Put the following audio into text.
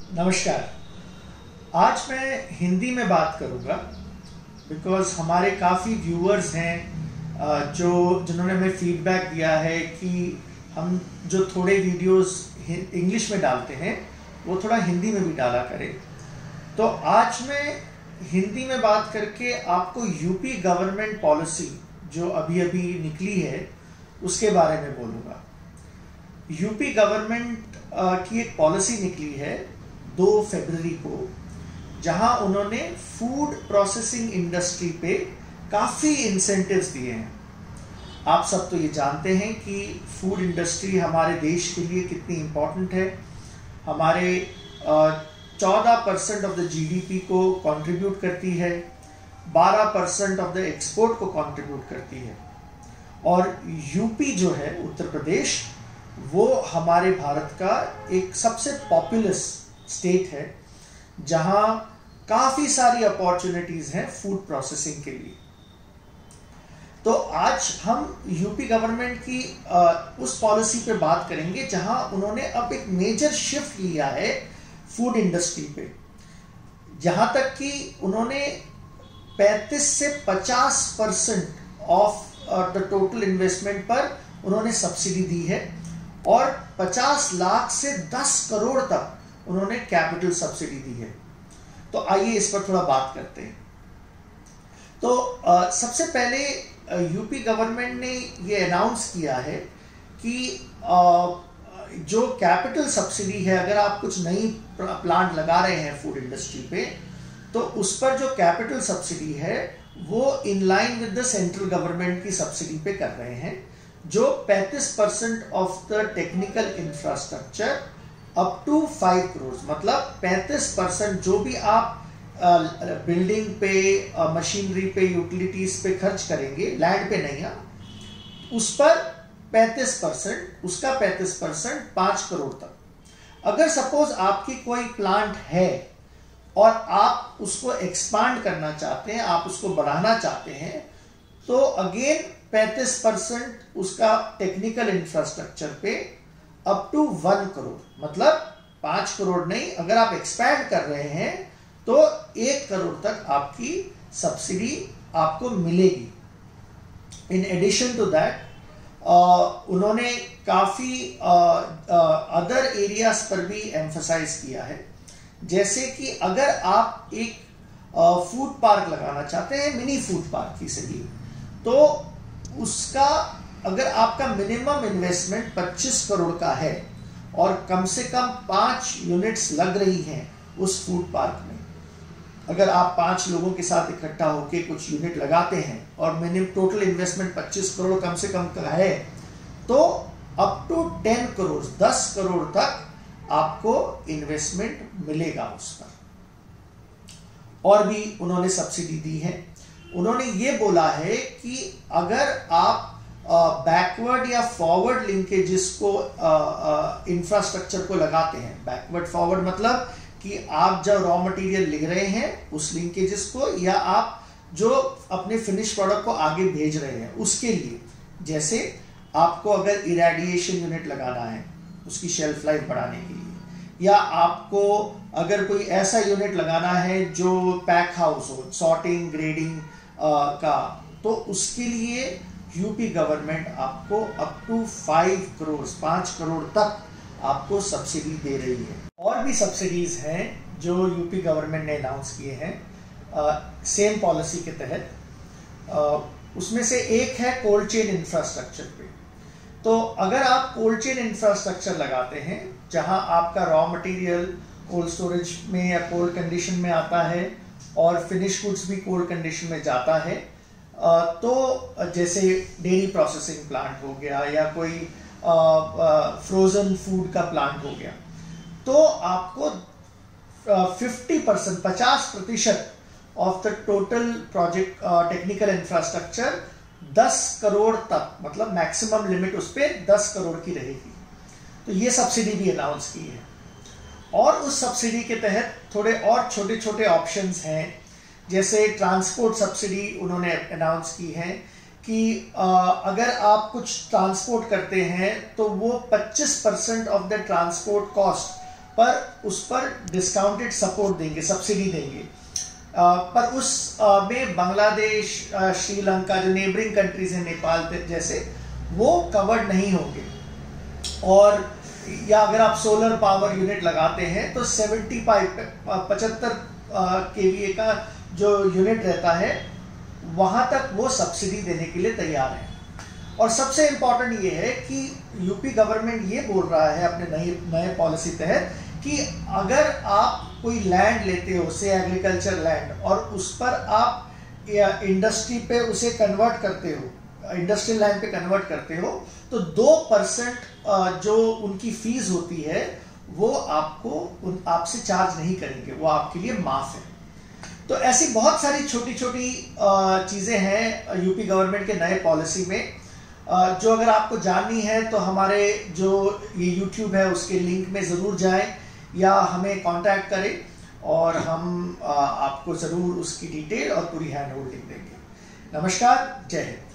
नमस्कार। आज मैं हिंदी में बात करूँगा बिकॉज़ हमारे काफ़ी व्यूअर्स हैं जिन्होंने हमें फीडबैक दिया है कि हम जो थोड़े वीडियोस इंग्लिश में डालते हैं वो थोड़ा हिंदी में भी डाला करें। तो आज मैं हिंदी में बात करके आपको यूपी गवर्नमेंट पॉलिसी जो अभी अभी निकली है उसके बारे में बोलूँगा। यूपी गवर्नमेंट की एक पॉलिसी निकली है 2 फरवरी को, जहां उन्होंने फूड प्रोसेसिंग इंडस्ट्री पे काफ़ी इंसेंटिव्स दिए हैं। आप सब तो ये जानते हैं कि फूड इंडस्ट्री हमारे देश के लिए कितनी इम्पोर्टेंट है। हमारे 14% ऑफ द जीडीपी को कंट्रीब्यूट करती है, 12% ऑफ द एक्सपोर्ट को कंट्रीब्यूट करती है। और यूपी जो है, उत्तर प्रदेश, वो हमारे भारत का एक सबसे पॉपुलस स्टेट है जहां काफी सारी अपॉर्चुनिटीज हैं फूड प्रोसेसिंग के लिए। तो आज हम यूपी गवर्नमेंट की उस पॉलिसी पे बात करेंगे जहां उन्होंने अब एक मेजर शिफ्ट लिया है फूड इंडस्ट्री पे, जहां तक कि उन्होंने 35 से 50% ऑफ द टोटल इन्वेस्टमेंट पर उन्होंने सब्सिडी दी है और 50 लाख से 10 करोड़ तक उन्होंने कैपिटल सब्सिडी दी है। तो आइए इस पर थोड़ा बात करते हैं। तो सबसे पहले यूपी गवर्नमेंट ने ये अनाउंस किया है कि जो कैपिटल सब्सिडी है, अगर आप कुछ नई प्लांट लगा रहे हैं फूड इंडस्ट्री पे, तो उस पर जो कैपिटल सब्सिडी है वो in line with the central government की सब्सिडी पे कर रहे हैं, जो 35% of the technical infrastructure up to 5 crore, मतलब 35% जो भी आप बिल्डिंग पे, मशीनरी पे, यूटिलिटीज पे खर्च करेंगे, लैंड पे नहीं, उस पर 35%, उसका 35% 5 करोड़ तक। अगर सपोज आपकी कोई प्लांट है और आप उसको एक्सपांड करना चाहते हैं, आप उसको बढ़ाना चाहते हैं, तो अगेन 35% उसका टेक्निकल इंफ्रास्ट्रक्चर पे अप टू 1 करोड़, मतलब 5 करोड़ नहीं, अगर आप एक्सपैंड कर रहे हैं तो 1 करोड़ तक आपकी सब्सिडी आपको मिलेगी। इन एडिशन टू दैट उन्होंने काफी अदर एरियाज पर भी एम्फसाइज किया है, जैसे कि अगर आप एक फूड पार्क लगाना चाहते हैं, मिनी फूड पार्क ही सही, तो उसका अगर आपका मिनिमम इन्वेस्टमेंट 25 करोड़ का है और कम से कम 5 यूनिट्स लग रही हैं उस फूड पार्क में, अगर आप 5 लोगों के साथ इकट्ठा होकर कुछ यूनिट लगाते हैं और मिनिमम टोटल इन्वेस्टमेंट 25 करोड़ कम से कम का है, तो अप टू 10 करोड़, 10 करोड़ तक आपको इन्वेस्टमेंट मिलेगा उस पर। और भी उन्होंने सब्सिडी दी है। उन्होंने ये बोला है कि अगर आप बैकवर्ड या फॉरवर्ड लिंकेजेस को इंफ्रास्ट्रक्चर को लगाते हैं, बैकवर्ड फॉरवर्ड मतलब कि आप जब रॉ मटेरियल ले रहे हैं उस लिंकेजेस को, या आप जो अपने फिनिश प्रोडक्ट को आगे भेज रहे हैं उसके लिए, जैसे आपको अगर इरेडिएशन यूनिट लगाना है उसकी शेल्फ लाइफ बढ़ाने के लिए, या आपको अगर कोई ऐसा यूनिट लगाना है जो पैक हाउस हो, सॉर्टिंग, ग्रेडिंग का, तो उसके लिए यूपी गवर्नमेंट आपको अप टू 5 करोड़ तक आपको सब्सिडी दे रही है। और भी सब्सिडीज हैं जो यूपी गवर्नमेंट ने अनाउंस किए हैं सेम पॉलिसी के तहत। उसमें से एक है कोल्ड चेन इंफ्रास्ट्रक्चर पे। तो अगर आप कोल्ड चेन इंफ्रास्ट्रक्चर लगाते हैं जहां आपका रॉ मटेरियल कोल्ड स्टोरेज में या कोल्ड कंडीशन में आता है और फिनिश गुड्स भी कोल्ड कंडीशन में जाता है, तो जैसे डेयरी प्रोसेसिंग प्लांट हो गया या कोई फ्रोजन फूड का प्लांट हो गया, तो आपको 50% of the total project technical infrastructure 10 crore तक, मतलब मैक्सिमम लिमिट उस पर 10 करोड़ की रहेगी। तो ये सब्सिडी भी अनाउंस की है। और उस सब्सिडी के तहत थोड़े और छोटे छोटे ऑप्शंस हैं, जैसे ट्रांसपोर्ट सब्सिडी उन्होंने अनाउंस की है कि अगर आप कुछ ट्रांसपोर्ट करते हैं तो वो 25% of the transport cost per उस पर डिस्काउंटेड सपोर्ट देंगे, सब्सिडी देंगे। पर उस में बांग्लादेश, श्रीलंका, जो नेबरिंग कंट्रीज हैं, नेपाल जैसे, वो कवर्ड नहीं होंगे। और या अगर आप सोलर पावर यूनिट लगाते हैं तो 75 केवीए का जो यूनिट रहता है वहां तक वो सब्सिडी देने के लिए तैयार है। और सबसे इंपॉर्टेंट ये है कि यूपी गवर्नमेंट ये बोल रहा है अपने नए पॉलिसी तहत कि अगर आप कोई लैंड लेते हो, से एग्रीकल्चर लैंड, और उस पर आप इंडस्ट्री पे उसे कन्वर्ट करते हो, इंडस्ट्रियल लैंड पे कन्वर्ट करते हो, तो 2% जो उनकी फीस होती है वो आपसे चार्ज नहीं करेंगे, वो आपके लिए माफ है। तो ऐसी बहुत सारी छोटी छोटी चीजें हैं यूपी गवर्नमेंट के नए पॉलिसी में, जो अगर आपको जाननी है तो हमारे जो ये YouTube है उसके लिंक में जरूर जाएं या हमें कांटेक्ट करें और हम आपको जरूर उसकी डिटेल और पूरी हैंड होल्डिंग देंगे। नमस्कार, जय हिंद।